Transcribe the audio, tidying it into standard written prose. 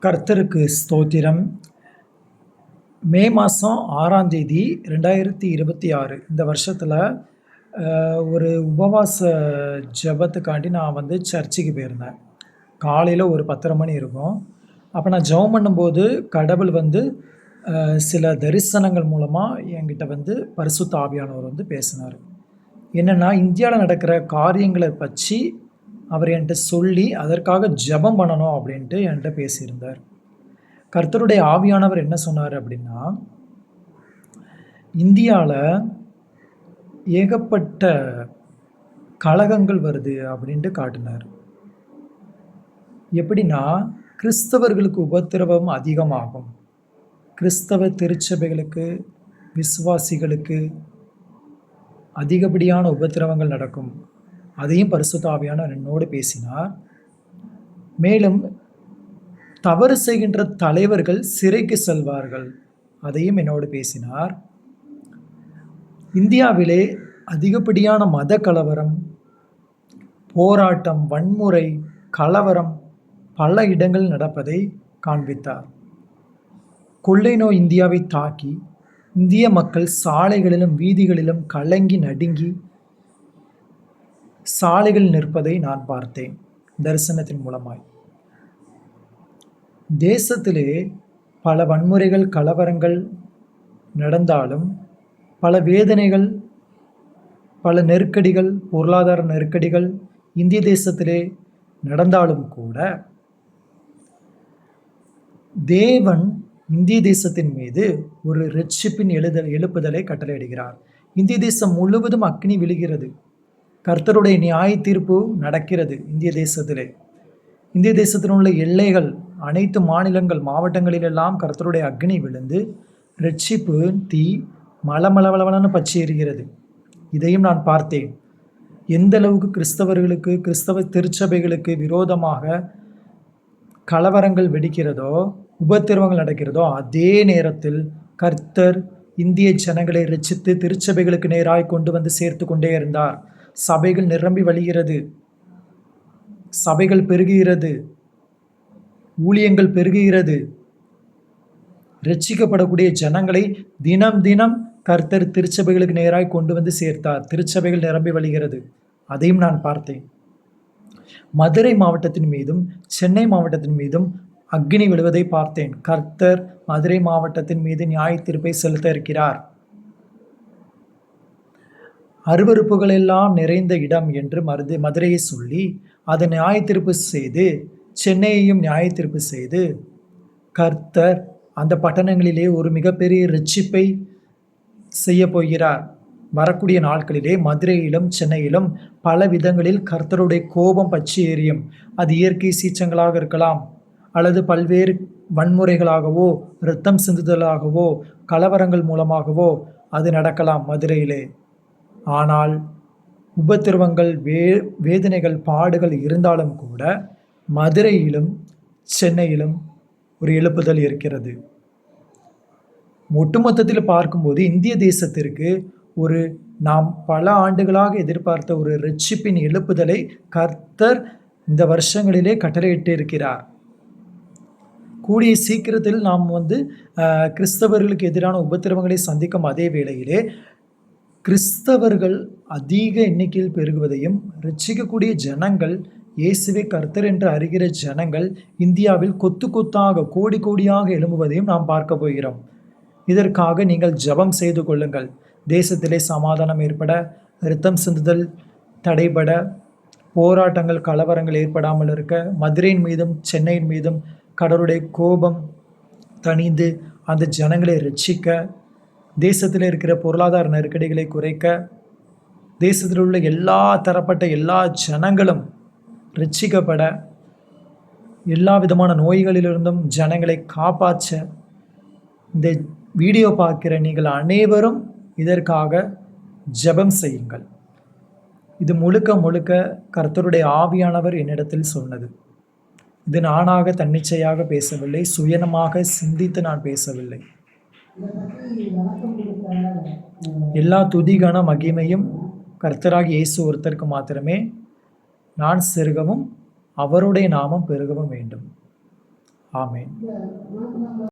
கர்த்தருக்கு ஸ்தோத்திரம். மே மாதம் 6ஆம் தேதி 2026 இந்த வருஷத்தில் ஒரு உபவாச ஜெபத்துக்காண்டி நான் சர்ச்சுக்கு போயிருந்தேன். காலையில் ஒரு 10:30 மணி இருக்கும். அப்போ நான் ஜெபம் பண்ணும்போது கடவுள் சில தரிசனங்கள் மூலமாக என்கிட்ட பரிசுத்த ஆவியானவர் பேசினார். என்னென்னா, இந்தியாவில் நடக்கிற காரியங்களை பற்றி அவர் என்கிட்ட சொல்லி அதற்காக ஜெபம் பண்ணணும் அப்படின்ட்டு என்கிட்ட பேசியிருந்தார். கர்த்தருடைய ஆவியானவர் என்ன சொன்னார் அப்படின்னா, இந்தியாவில் ஏகப்பட்ட கலகங்கள் வருது அப்படின்ட்டு காட்டினார். எப்படின்னா, கிறிஸ்தவர்களுக்கு உபத்திரவம் அதிகமாகும். கிறிஸ்தவ திருச்சபைகளுக்கு, விசுவாசிகளுக்கு அதிகப்படியான உபத்திரவங்கள் நடக்கும். அதையும் பரிசுத்த ஆவியானவர் என்னோடு பேசினார். மேலும் தவறு செய்கின்ற தலைவர்கள் சிறைக்கு செல்வார்கள். அதையும் என்னோடு பேசினார். இந்தியாவிலே அதிகப்படியான மத கலவரம், போராட்டம், வன்முறை, கலவரம் பல இடங்கள் நடப்பதை காண்பித்தார். கொள்ளை நோய் இந்தியாவை தாக்கி இந்திய மக்கள் சாலைகளிலும் வீதிகளிலும் கலங்கி நடுங்கி சாலைகளில் நிற்பதை நான் பார்த்தேன் தரிசனத்தின் மூலமாய். தேசத்திலே பல வன்முறைகள், கலவரங்கள் நடந்தாலும், பல வேதனைகள், பல நெருக்கடிகள், பொருளாதார நெருக்கடிகள் இந்திய தேசத்திலே நடந்தாலும் கூட தேவன் இந்திய தேசத்தின் மீது ஒரு இரட்சிப்பின் எழுப்புதலை கட்டளையிடுகிறார். இந்திய தேசம் முழுவதும் அக்னி விழுகிறது. கர்த்தருடைய நியாய தீர்ப்பு நடக்கிறது இந்திய தேசத்திலே. இந்திய தேசத்தில் உள்ள எல்லைகள், அனைத்து மாநிலங்கள், மாவட்டங்களிலெல்லாம் கர்த்தருடைய அக்னி விழுந்து இரட்சிப்பு தீ மலமளவளவனு பற்றி எரிகிறது. இதையும் நான் பார்த்தேன். எந்த அளவுக்கு கிறிஸ்தவர்களுக்கு, கிறிஸ்தவ திருச்சபைகளுக்கு விரோதமாக கலவரங்கள் வெடிக்கிறதோ, உபத்திரவங்கள் நடக்கிறதோ, அதே நேரத்தில் கர்த்தர் இந்திய ஜனங்களை ரட்சித்து திருச்சபைகளுக்கு நேராய் கொண்டு சேர்த்து கொண்டே இருந்தார். சபைகள் நிரம்பி வழிகிறது, சபைகள் பெருகுகிறது, ஊழியங்கள் பெருகுகிறது. ரட்சிக்கப்படக்கூடிய ஜனங்களை தினம் தினம் கர்த்தர் திருச்சபைகளுக்கு நேராய் கொண்டு சேர்த்தார். திருச்சபைகள் நிரம்பி வழிகிறது. அதையும் நான் பார்த்தேன். மதுரை மாவட்டத்தின் மீதும் சென்னை மாவட்டத்தின் மீதும் அக்னி விழுவதை பார்த்தேன். கர்த்தர் மதுரை மாவட்டத்தின் மீது நியாய தீர்ப்பை செலுத்த இருக்கிறார். அருவருப்புகள் எல்லாம் நிறைந்த இடம் என்று மதுரையை சொல்லி அதை நியாய தீர்ப்பு செய்து, சென்னையையும் நியாய தீர்ப்பு செய்து, கர்த்தர் அந்த பட்டணங்களிலே ஒரு மிகப்பெரிய இரட்சிப்பை செய்ய போகிறார். வரக்கூடிய நாட்களிலே மதுரையிலும் சென்னையிலும் பல விதங்களில் கர்த்தருடைய கோபம் பற்றி எரியும். அது இயற்கை சீற்றங்களாக இருக்கலாம், அல்லது பல்வேறு வன்முறைகளாகவோ, இரத்தம் சிந்துதலாகவோ, கலவரங்கள் மூலமாகவோ அது நடக்கலாம் மதுரையிலே. ஆனால் உபத்திரவங்கள், வேதனைகள், பாடுகள் இருந்தாலும் கூட மதுரையிலும் சென்னையிலும் ஒரு எழுப்புதல் இருக்கிறது. ஒட்டுமொத்தத்தில் பார்க்கும்போது இந்திய தேசத்திற்கு நாம் பல ஆண்டுகளாக எதிர்பார்த்த ஒரு இரட்சிப்பின் எழுப்புதலை கர்த்தர் இந்த வருஷங்களிலே கட்டளையிட்டு இருக்கிறார். கூடிய சீக்கிரத்தில் நாம் கிறிஸ்தவர்களுக்கு எதிரான உபத்திரவங்களை சந்திக்கும் அதே வேளையிலே கிறிஸ்தவர்கள் அதிக எண்ணிக்கையில் பெருகுவதையும், ரட்சிக்கக்கூடிய ஜனங்கள், இயேசுவை கர்த்தர் என்று அறிகிற ஜனங்கள் இந்தியாவில் கொத்து கொத்தாக, கோடி கோடியாக எழும்புவதையும் நாம் பார்க்க போகிறோம். இதற்காக நீங்கள் ஜெபம் செய்து கொள்ளுங்கள். தேசத்திலே சமாதானம் ஏற்பட, இரத்தம் சிந்துதல் தடைபட, போராட்டங்கள், கலவரங்கள் ஏற்படாமல் இருக்க, மதுரையின் மீதும் சென்னையின் மீதும் கடவுளுடைய கோபம் தணிந்து அந்த ஜனங்களை ரட்சிக்க, தேசத்தில் இருக்கிற பொருளாதார நெருக்கடிகளை குறைக்க, தேசத்தில் உள்ள எல்லா தரப்பட்ட எல்லா ஜனங்களும் ரட்சிக்கப்பட, எல்லா விதமான நோய்களிலிருந்தும் ஜனங்களை காப்பாற்ற இந்த வீடியோ பார்க்கிற நீங்கள் அனைவரும் இதற்காக ஜெபம் செய்யுங்கள். இது முழுக்க முழுக்க கர்த்தருடைய ஆவியானவர் என்னிடத்தில் சொன்னது. இது நானாக தன்னிச்சையாக பேசவில்லை, சுயநமாக சிந்தித்து நான் பேசவில்லை. எல்லா துதிகன மகிமையும் கர்த்தராகிய இயேசு ஒருத்தருக்கு மாத்திரமே. நான் சிறுகவும் அவருடைய நாமம் பெருகவும் வேண்டும். ஆமென்.